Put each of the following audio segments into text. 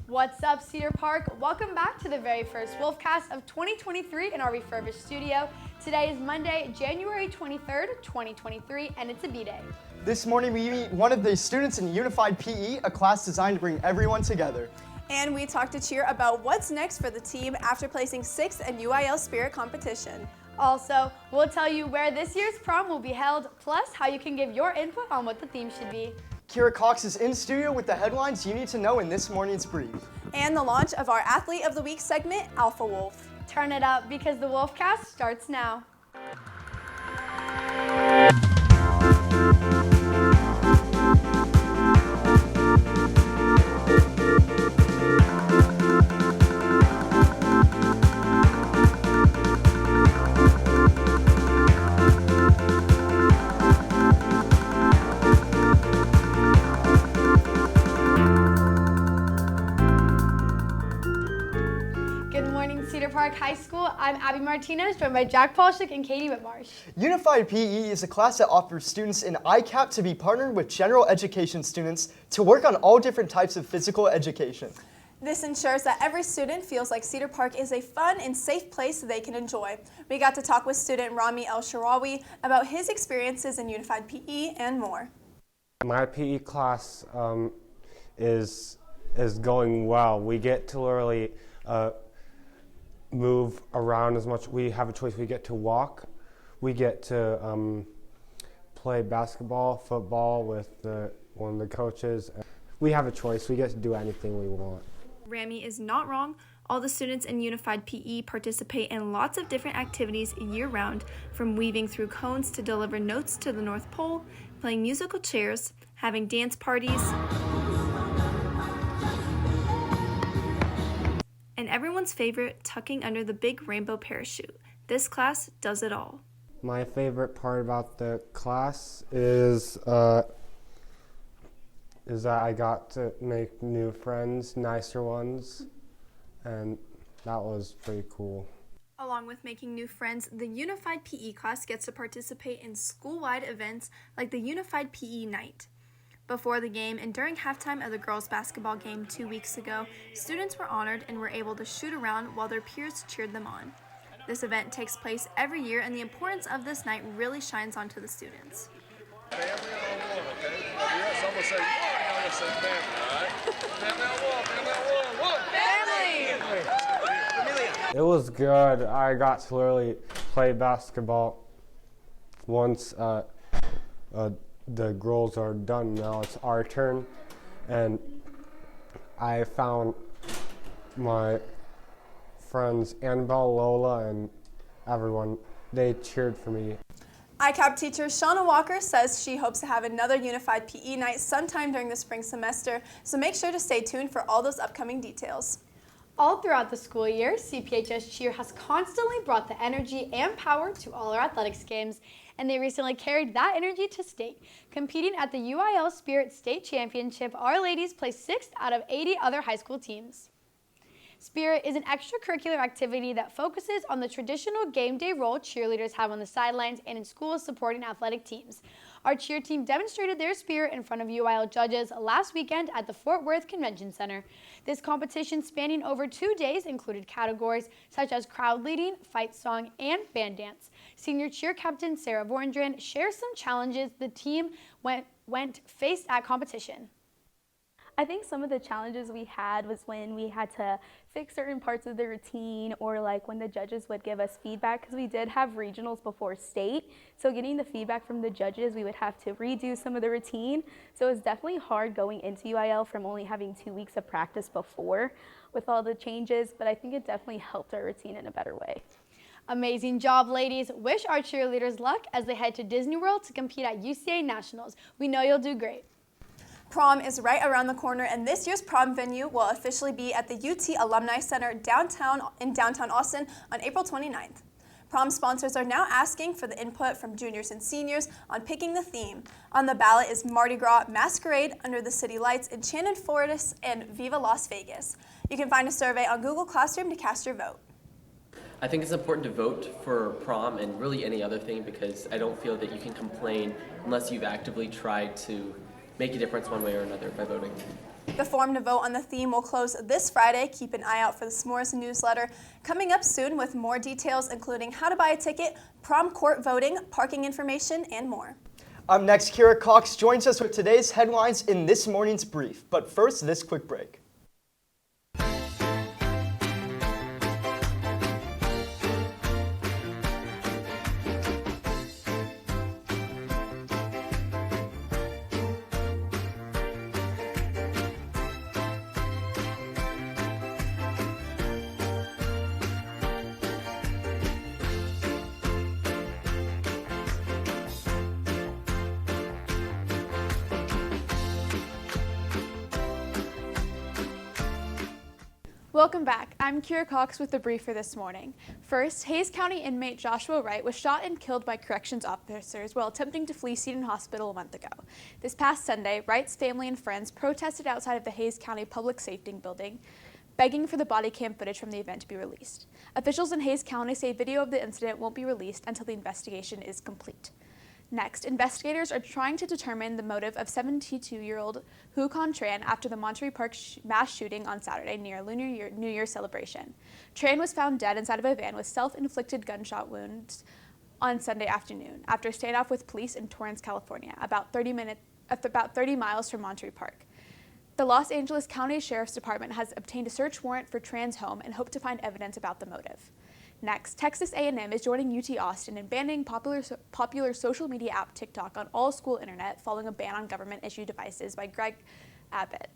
What's up, Cedar Park? Welcome back to the very first Wolfcast of 2023 in our refurbished studio. Today is Monday, January 23rd, 2023, and it's a B-Day. This morning we meet one of the students in Unified PE, a class designed to bring everyone together. And we talked to Cheer about what's next for the team after placing 6th in UIL Spirit competition. Also, we'll tell you where this year's prom will be held, plus how you can give your input on what the theme should be. Kira Cox is in studio with the headlines you need to know in this morning's brief. And the launch of our Athlete of the Week segment, Alpha Wolf. Turn it up because the Wolfcast starts now. Cedar Park High School. I'm Abby Martinez, joined by Jack Polshick and Katie Whitmarsh. Unified PE is a class that offers students in ICAP to be partnered with general education students to work on all different types of physical education. This ensures that every student feels like Cedar Park is a fun and safe place they can enjoy. We got to talk with student Rami El-Sharawi about his experiences in Unified PE and more. My PE class is going well. We get to literally move around as much. We have a choice. We get to walk. We get to play basketball, football with one of the coaches. We have a choice. We get to do anything we want. Rami is not wrong. All the students in Unified PE participate in lots of different activities year-round, from weaving through cones to deliver notes to the North Pole, playing musical chairs, having dance parties, and everyone's favorite, tucking under the big rainbow parachute. This class does it all. My favorite part about the class is that I got to make new friends, nicer ones, and that was pretty cool. Along with making new friends, the Unified PE class gets to participate in school-wide events like the Unified PE Night. Before the game and during halftime of the girls' basketball game 2 weeks ago, students were honored and were able to shoot around while their peers cheered them on. This event takes place every year, and the importance of this night really shines onto the students. Family on one, okay? Yes, I'm going to say, I'm going to say family, all right? Family on one, family. It was good. I got to literally play basketball once the girls are done. Now it's our turn, and I found my friends Annabelle, Lola, and everyone. They cheered for me. ICAP teacher Shauna Walker says she hopes to have another Unified PE night sometime during the spring semester, so make sure to stay tuned for all those upcoming details. All throughout the school year, CPHS Cheer has constantly brought the energy and power to all our athletics games, and they recently carried that energy to state. Competing at the UIL Spirit State Championship, our ladies placed 6th out of 80 other high school teams. Spirit is an extracurricular activity that focuses on the traditional game day role cheerleaders have on the sidelines and in schools supporting athletic teams. Our cheer team demonstrated their spirit in front of UIL judges last weekend at the Fort Worth Convention Center. This competition, spanning over 2 days, included categories such as crowd leading, fight song, and band dance. Senior cheer captain Sarah Vorndran shares some challenges the team faced at competition. I think some of the challenges we had was when we had to fix certain parts of the routine, or like when the judges would give us feedback, because we did have regionals before state. So getting the feedback from the judges, we would have to redo some of the routine. So it was definitely hard going into UIL from only having 2 weeks of practice before with all the changes, but I think it definitely helped our routine in a better way. Amazing job, ladies. Wish our cheerleaders luck as they head to Disney World to compete at UCA Nationals. We know you'll do great. Prom is right around the corner, and this year's prom venue will officially be at the UT Alumni Center in downtown Austin on April 29th. Prom sponsors are now asking for the input from juniors and seniors on picking the theme. On the ballot is Mardi Gras, Masquerade, Under the City Lights, Enchanted Forest, and Viva Las Vegas. You can find a survey on Google Classroom to cast your vote. I think it's important to vote for prom and really any other thing, because I don't feel that you can complain unless you've actively tried to make a difference one way or another by voting. The form to vote on the theme will close this Friday. Keep an eye out for the S'mores newsletter coming up soon with more details, including how to buy a ticket, prom court voting, parking information, and more. Up next, Kira Cox joins us with today's headlines in this morning's brief. But first, this quick break. Welcome back. I'm Kira Cox with the brief for this morning. First, Hays County inmate Joshua Wright was shot and killed by corrections officers while attempting to flee Seton Hospital a month ago. This past Sunday, Wright's family and friends protested outside of the Hays County Public Safety Building, begging for the body cam footage from the event to be released. Officials in Hays County say video of the incident won't be released until the investigation is complete. Next, investigators are trying to determine the motive of 72-year-old Hu Con Tran after the Monterey Park mass shooting on Saturday near a Lunar New Year celebration. Tran was found dead inside of a van with self-inflicted gunshot wounds on Sunday afternoon after a standoff with police in Torrance, California, about 30 miles from Monterey Park. The Los Angeles County Sheriff's Department has obtained a search warrant for Tran's home and hope to find evidence about the motive. Next, Texas A&M is joining UT Austin in banning popular social media app TikTok on all school internet following a ban on government-issued devices by Greg Abbott.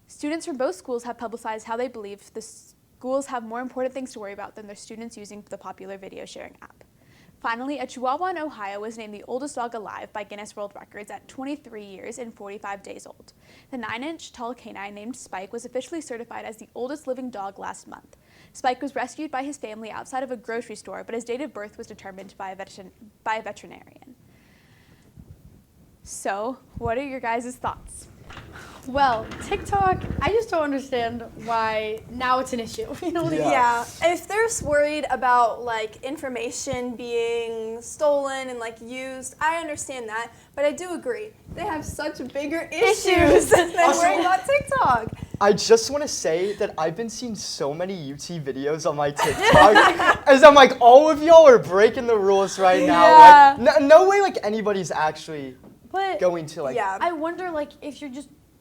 Students from both schools have publicized how they believe the schools have more important things to worry about than their students using the popular video sharing app. Finally, a Chihuahua in Ohio was named the oldest dog alive by Guinness World Records at 23 years and 45 days old. The 9-inch tall canine named Spike was officially certified as the oldest living dog last month. Spike was rescued by his family outside of a grocery store, but his date of birth was determined by a veterinarian. So, what are your guys' thoughts? Well, TikTok, I just don't understand why now it's an issue. You know what I mean? Yeah, if they're worried about like information being stolen and like used, I understand that, but I do agree they have such bigger issues than worrying about TikTok. I just want to say that I've been seeing so many UT videos on my TikTok as I'm like, all of y'all are breaking the rules right now. Yeah. Like, no way like anybody's actually going to like. Yeah. I wonder like if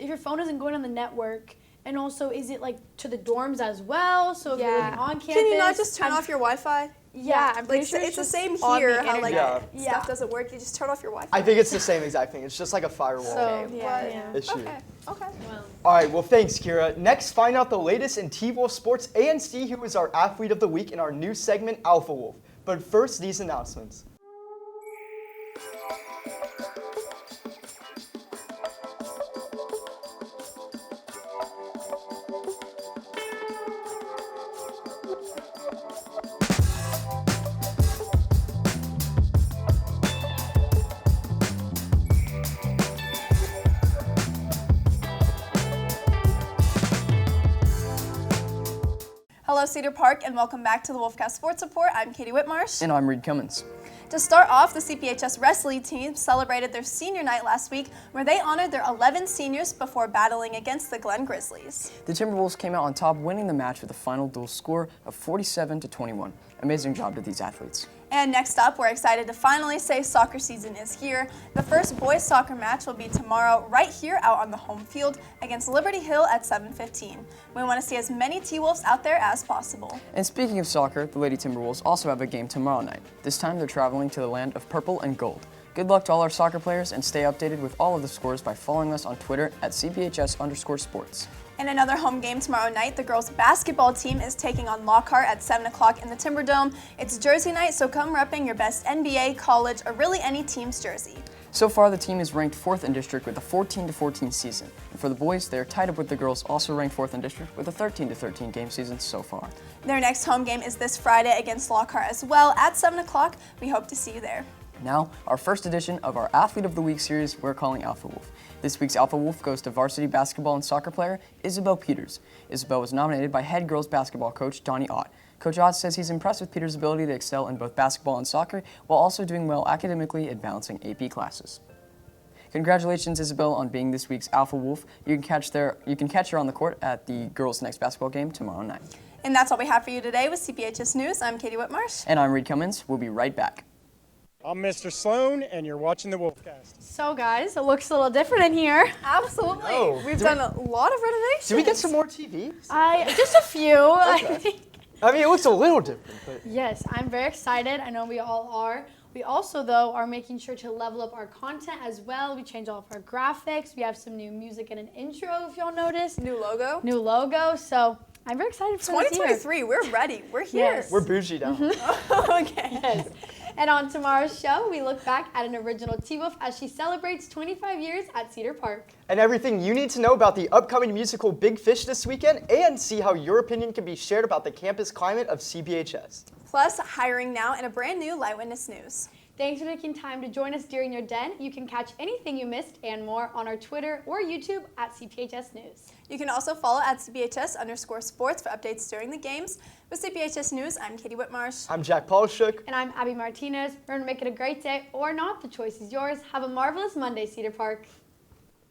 your phone isn't going on the network, and also is it like to the dorms as well? So if you're living on campus, Can you not just turn off your Wi-Fi? Yeah, I'm pretty Like, sure it's the same on here. the How like internet. stuff doesn't work. You just turn off your Wi-Fi. I think it's the same exact thing. It's just like a firewall So Yeah. issue. Okay. All right, well, thanks, Kira. Next, find out the latest in T-Wolf sports and see who is our athlete of the week in our new segment, Alpha Wolf. But first, these announcements. Hello, Cedar Park, and welcome back to the Wolfcast Sports Report. I'm Katie Whitmarsh. And I'm Reed Cummins. To start off, the CPHS wrestling team celebrated their senior night last week, where they honored their 11 seniors before battling against the Glen Grizzlies. The Timberwolves came out on top, winning the match with a final dual score of 47-21. Amazing job to these athletes. And next up, we're excited to finally say soccer season is here. The first boys soccer match will be tomorrow right here out on the home field against Liberty Hill at 7:15. We want to see as many T-Wolves out there as possible. And speaking of soccer, the Lady Timberwolves also have a game tomorrow night. This time they're traveling to the land of purple and gold. Good luck to all our soccer players, and stay updated with all of the scores by following us on Twitter at CPHS_sports. In another home game tomorrow night, the girls' basketball team is taking on Lockhart at 7 o'clock in the Timberdome. It's Jersey night, so come repping your best NBA, college, or really any team's jersey. So far, the team is ranked 4th in district with a 14-14 season. And for the boys, they are tied up with the girls, also ranked 4th in district with a 13-13 game season so far. Their next home game is this Friday against Lockhart as well at 7 o'clock. We hope to see you there. Now, our first edition of our Athlete of the Week series we're calling Alpha Wolf. This week's Alpha Wolf goes to varsity basketball and soccer player Isabel Peters. Isabel was nominated by head girls basketball coach Donnie Ott. Coach Ott says he's impressed with Peters' ability to excel in both basketball and soccer while also doing well academically and balancing AP classes. Congratulations, Isabel, on being this week's Alpha Wolf. You can catch her on the court at the girls' next basketball game tomorrow night. And that's all we have for you today with CPHS News. I'm Katie Whitmarsh. And I'm Reed Cummins. We'll be right back. I'm Mr. Sloan, and you're watching the Wolfcast. So guys, it looks a little different in here. Absolutely. Oh, We've done a lot of renovations. Did we get some more TVs? Just a few. I think. I mean, it looks a little different, but Yes, I'm very excited. I know we all are. We also, though, are making sure to level up our content as well. We changed all of our graphics. We have some new music and an intro, if y'all noticed. New logo. New logo. So I'm very excited for this year. 2023, we're ready. We're here. Yes. we're bougie now. Okay. Yes. And on tomorrow's show, we look back at an original T-Wolf as she celebrates 25 years at Cedar Park. And everything you need to know about the upcoming musical Big Fish this weekend, and see how your opinion can be shared about the campus climate of CPHS. Plus, hiring now and a brand new Light Witness News. Thanks for taking time to join us during your den. You can catch anything you missed and more on our Twitter or YouTube at CPHS News. You can also follow at CPHS_sports for updates during the games. With CPHS News, I'm Katie Whitmarsh. I'm Jack Polishuk. And I'm Abby Martinez. We're going to make it a great day or not. The choice is yours. Have a marvelous Monday, Cedar Park.